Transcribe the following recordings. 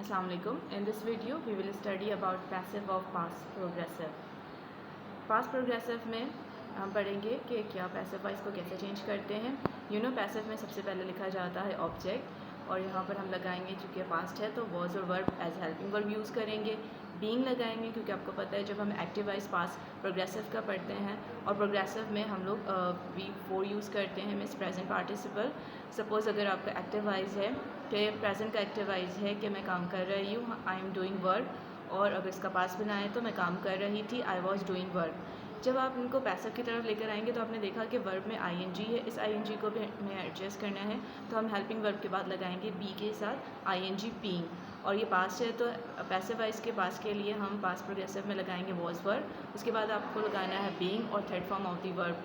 Assalamu alaikum. In this video we will study about passive of past progressive. Past progressive में हम पढ़ेंगे कि क्या passive voice को कैसे चेंज करते हैं. passive में सबसे पहले लिखा जाता है object और यहाँ पर हम लगाएंगे चूँकि past है तो was और verb as helping verb use करेंगे. being लगाएंगे क्योंकि आपको पता है जब हम एक्टिव वॉइस पास्ट प्रोग्रेसिव का पढ़ते हैं और प्रोग्रेसिव में हम लोग V4 यूज़ करते हैं मीन्स प्रेजेंट पार्टिसिपल. सपोज़ अगर आपका एक्टिव वॉइस है कि प्रेजेंट का एक्टिव वॉइस है कि मैं काम कर रही हूँ, आई एम डूइंग वर्क, और अगर इसका पास बनाए तो मैं काम कर रही थी, आई वॉज डूइंग वर्क. जब आप इनको पैसिव की तरफ लेकर आएंगे तो आपने देखा कि वर्ब में आईएनजी है, इस आईएनजी को भी हमें एडजस्ट करना है तो हम हेल्पिंग वर्ब के बाद लगाएंगे बी के साथ आईएनजी बीइंग. और ये पास्ट है तो पैसिव वॉइस के पास के लिए हम पास्ट प्रोग्रेसिव में लगाएंगे वॉज वर्ब. उसके बाद आपको लगाना है बीइंग और third form of the verb.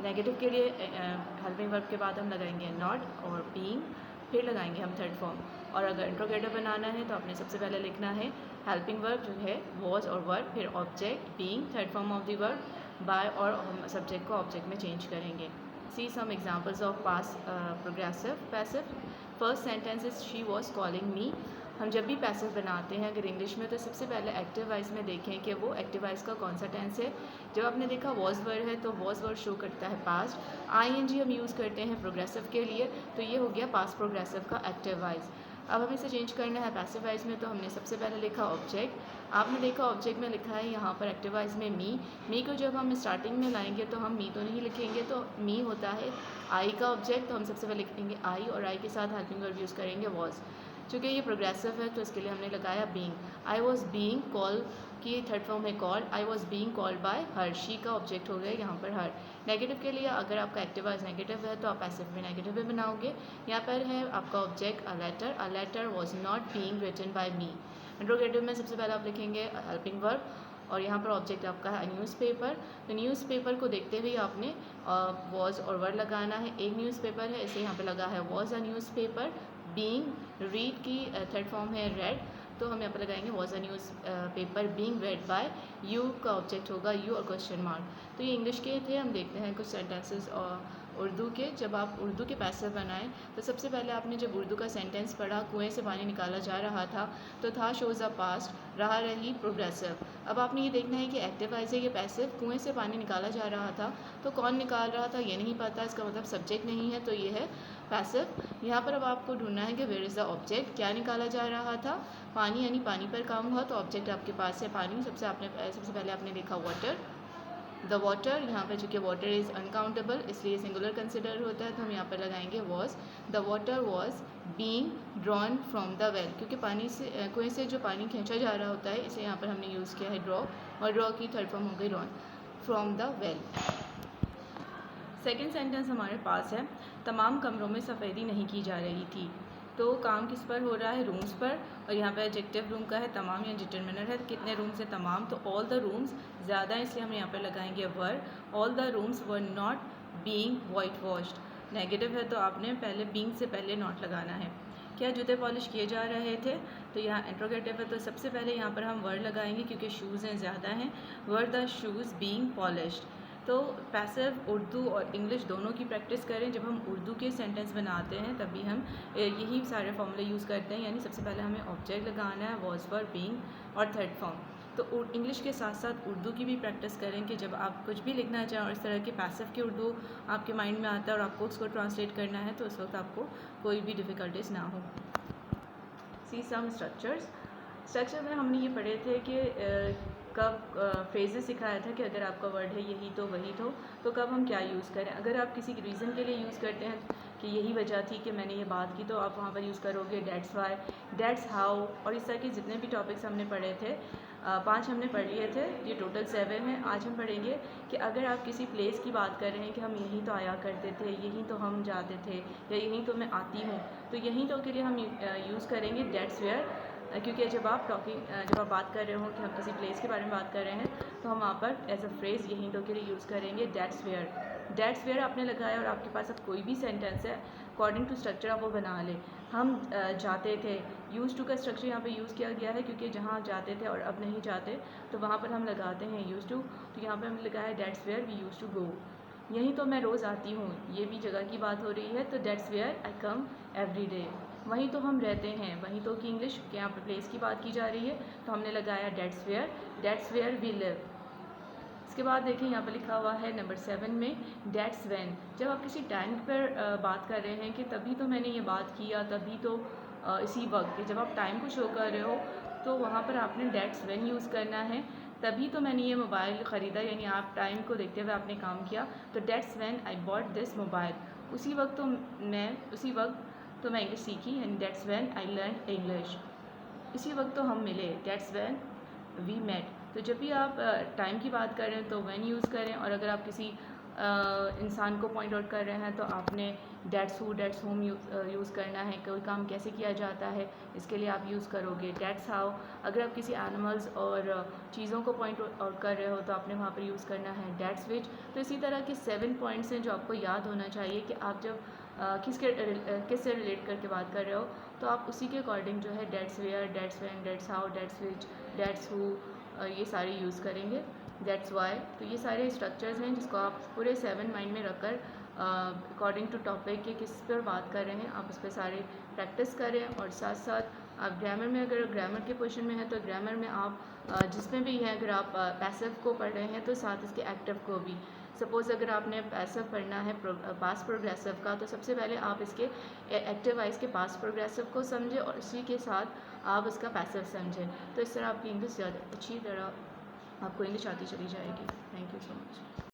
Negative के लिए हेल्पिंग वर्ब के बाद हम लगाएंगे नॉट और बीइंग, फिर लगाएंगे हम थर्ड फॉर्म. और अगर इंट्रोगेटिव बनाना है तो आपने सबसे पहले लिखना है हेल्पिंग वर्ब जो है वॉज और वर्ब, फिर object being, third form of the verb by, और हम सब्जेक्ट को ऑब्जेक्ट में चेंज करेंगे. See some examples of past progressive passive. First sentence is she was calling me. हम जब भी पैसिव बनाते हैं अगर इंग्लिश में तो सबसे पहले एक्टिव वॉइस में देखें कि वो एक्टिव वॉइस का कौन सा टेंस है. जब आपने देखा वॉज वर्ड है तो वॉज वर्ड शो करता है पास्ट. आईएनजी हम यूज़ करते हैं प्रोग्रेसिव के लिए तो ये हो गया पास्ट प्रोग्रेसिव का एक्टिव वॉइस. अब हमें इसे चेंज करना है पैसिव वॉइस में तो हमने सबसे पहले लिखा ऑब्जेक्ट. आपने देखा ऑब्जेक्ट में लिखा है यहाँ पर एक्टिव वॉइस में मी को जब हम स्टार्टिंग में लाएंगे तो हम मी तो नहीं लिखेंगे, तो मी होता है आई का ऑब्जेक्ट, तो हम सबसे पहले लिखेंगे आई और आई के साथ हेल्पिंग वर्ब यूज़ करेंगे वॉज. चूँकि ये प्रोग्रेसिव है तो इसके लिए हमने लगाया being. I was being call की थर्ड फॉर्म है call. I was being called by her, she का ऑब्जेक्ट हो गया यहाँ पर हर. नेगेटिव के लिए अगर आपका एक्टिव वॉइस नेगेटिव है तो आप पैसिव में नेगेटिव भी बनाओगे. यहाँ पर है आपका object a letter was not being written by me. Interrogative में सबसे पहले आप लिखेंगे हेल्पिंग वर्ब और यहाँ पर ऑब्जेक्ट आपका है न्यूज़पेपर. तो न्यूज़पेपर को देखते हुए आपने वॉज और वर्ड लगाना है. एक न्यूज़पेपर है इसे यहाँ पे लगा है was a newspaper. Being read की थर्ड फॉर्म है रेड, तो हम यहाँ पर लगाएंगे was a newspaper being read by. You का ऑब्जेक्ट होगा यू और क्वेश्चन मार्क. तो ये इंग्लिश के थे. हम देखते हैं कुछ सेंटेंसेस और उर्दू के. जब आप उर्दू के पैसिव बनाएं तो सबसे पहले आपने जब उर्दू का सेंटेंस पढ़ा कुएं से पानी निकाला जा रहा था तो था शोज़ अ पास्ट, रहा रही प्रोग्रेसिव. अब आपने ये देखना है कि एक्टिव वॉइस है ये पैसिव, कुएं से पानी निकाला जा रहा था तो कौन निकाल रहा था ये नहीं पता, इसका मतलब सब्जेक्ट नहीं है तो ये है पैसिव. यहाँ पर अब आपको ढूंढना है कि वेयर इज़ द ऑब्जेक्ट. क्या निकाला जा रहा था? पानी, यानी पानी पर काम हुआ तो ऑब्जेक्ट आपके पास है पानी. सबसे पहले आपने देखा वाटर, द वाटर. यहाँ पर चूँकि वाटर इज़ अनकाउंटेबल इसलिए सिंगुलर कंसिडर होता है तो हम यहाँ पर लगाएंगे was. The water was being drawn from the well, क्योंकि पानी से कुएं से जो पानी खींचा जा रहा होता है इसे यहाँ पर हमने यूज़ किया है ड्रॉ, और ड्रॉ की थर्ड फॉर्म हो गई drawn from the well. Second sentence हमारे पास है तमाम कमरों में सफ़ेदी नहीं की जा रही थी. तो काम किस पर हो रहा है? रूम्स पर. और यहाँ पे एडजेक्टिव रूम का है तमाम या डिटरमिनर है. कितने रूम्स है? तमाम. तो ऑल द रूम्स ज़्यादा है इसलिए हम यहाँ पर लगाएंगे were. All the rooms were not being whitewashed. Negative है तो आपने पहले बीइंग से पहले नॉट लगाना है. क्या जूते पॉलिश किए जा रहे थे? तो यहाँ इंट्रोगेटिव है तो सबसे पहले यहाँ पर हम वर्ड लगाएंगे क्योंकि शूज़ हैं ज़्यादा हैं. Were the shoes being polished. तो पैसिव उर्दू और इंग्लिश दोनों की प्रैक्टिस करें. जब हम उर्दू के सेंटेंस बनाते हैं तभी हम यही सारे फॉर्मूले यूज़ करते हैं, यानी सबसे पहले हमें ऑब्जेक्ट लगाना है वॉज वर बीइंग और थर्ड फॉर्म. तो इंग्लिश के साथ साथ उर्दू की भी प्रैक्टिस करें कि जब आप कुछ भी लिखना चाहें और इस तरह के पैसिव की उर्दू आपके माइंड में आता है और आपको उसको ट्रांसलेट करना है तो उस वक्त आपको कोई भी डिफ़िकल्टीज ना हो. सी सम स्ट्रक्चर्स. स्ट्रक्चर में हमने ये पढ़े थे कि कब फ्रेजेस सिखाया था कि अगर आपका वर्ड है यही तो वही तो कब हम क्या यूज़ करें. अगर आप किसी रीज़न के लिए यूज़ करते हैं कि यही वजह थी कि मैंने ये बात की, तो आप वहाँ पर यूज़ करोगे डेट्स वाई, डेट्स हाउ, और इस तरह के जितने भी टॉपिक्स हमने पढ़े थे 5 हमने पढ़ लिए थे, ये टोटल 7 हैं. आज हम पढ़ेंगे कि अगर आप किसी प्लेस की बात कर रहे हैं कि हम यहीं तो आया करते थे, यहीं तो हम जाते थे, या यहीं तो मैं आती हूँ, तो यहीं तो के लिए हम यूज़ करेंगे डेट्स वेयर. क्योंकि जब आप बात कर रहे हो कि हम किसी प्लेस के बारे में बात कर रहे हैं तो हम वहाँ पर एज अ फ्रेज़ यहीं तो के लिए यूज़ करेंगे डेट्स वेयर. डेट्स वेयर आपने लगाया और आपके पास अब कोई भी सेंटेंस है अकॉर्डिंग टू स्ट्रक्चर आप वो बना लें. हम जाते थे, यूज़ टू का स्ट्रक्चर यहाँ पे यूज़ किया गया है क्योंकि जहाँ आप जाते थे और अब नहीं जाते तो वहाँ पर हम लगाते हैं यूज़ टू. तो यहाँ पर हमने लगाया है that's where we use to go. यहीं तो मैं रोज़ आती हूँ, ये भी जगह की बात हो रही है तो that's where I come every day. वहीं तो हम रहते हैं, वहीं तो कि इंग्लिश के यहाँ पर प्लेस की बात की जा रही है, तो हमने लगाया डेट्स वेयर वी लिव। इसके बाद देखिए यहाँ पर लिखा हुआ है नंबर 7 में डेट्स व्हेन। जब आप किसी टाइम पर बात कर रहे हैं कि तभी तो मैंने ये बात किया, तभी तो इसी वक्त, जब आप टाइम को शो कर रहे हो तो वहाँ पर आपने डेट्स व्हेन यूज़ करना है। तभी तो मैंने ये मोबाइल ख़रीदा, यानी आप टाइम को देखते हुए आपने काम किया, तो that's when I bought this mobile. उसी वक्त तो मैं इंग्लिश सीखी, यानी that's when I learn English. इसी वक्त तो हम मिले, डेट्स व्हेन वी मेट। तो जब भी आप टाइम की बात कर रहे हैं तो व्हेन यूज़ करें, और अगर आप किसी इंसान को पॉइंट आउट कर रहे हैं तो आपने डेट्स हू डेट्स होम यूज़ करना है। कोई काम कैसे किया जाता है इसके लिए आप यूज़ करोगे डेट्स हाउ। अगर आप किसी एनिमल्स और चीज़ों को पॉइंट आउट कर रहे हो तो आपने वहाँ पर यूज़ करना है डेट्स विच। तो इसी तरह के 7 पॉइंट्स हैं जो आपको याद होना चाहिए कि आप जब किससे रिलेट करके बात कर रहे हो तो आप उसी के अकॉर्डिंग जो है that's where, that's when, that's how, that's which, that's who ये सारे यूज़ करेंगे, डेट्स वाई। तो ये सारे स्ट्रक्चर्स हैं जिसको आप पूरे 7 माइंड में रखकर अकॉर्डिंग टू टॉपिक के किस पर बात कर रहे हैं आप उस पर सारे प्रैक्टिस करें। और साथ साथ आप ग्रामर में, अगर ग्रामर के पोर्शन में है तो ग्रामर में आप जिसमें भी है, अगर आप पैसिव को पढ़ रहे हैं तो साथ इसके एक्टिव को भी। सपोज़ अगर आपने पैसिव पढ़ना है पास्ट प्रोग्रेसिव का, तो सबसे पहले आप इसके एक्टिव वाइज के पास्ट प्रोग्रेसिव को समझें और इसी के साथ आप इसका पैसिव समझें। तो इस तरह आपकी इंग्लिश ज़्यादा अच्छी तरह आपको इंग्लिश आती चली जाएगी। Thank you so much.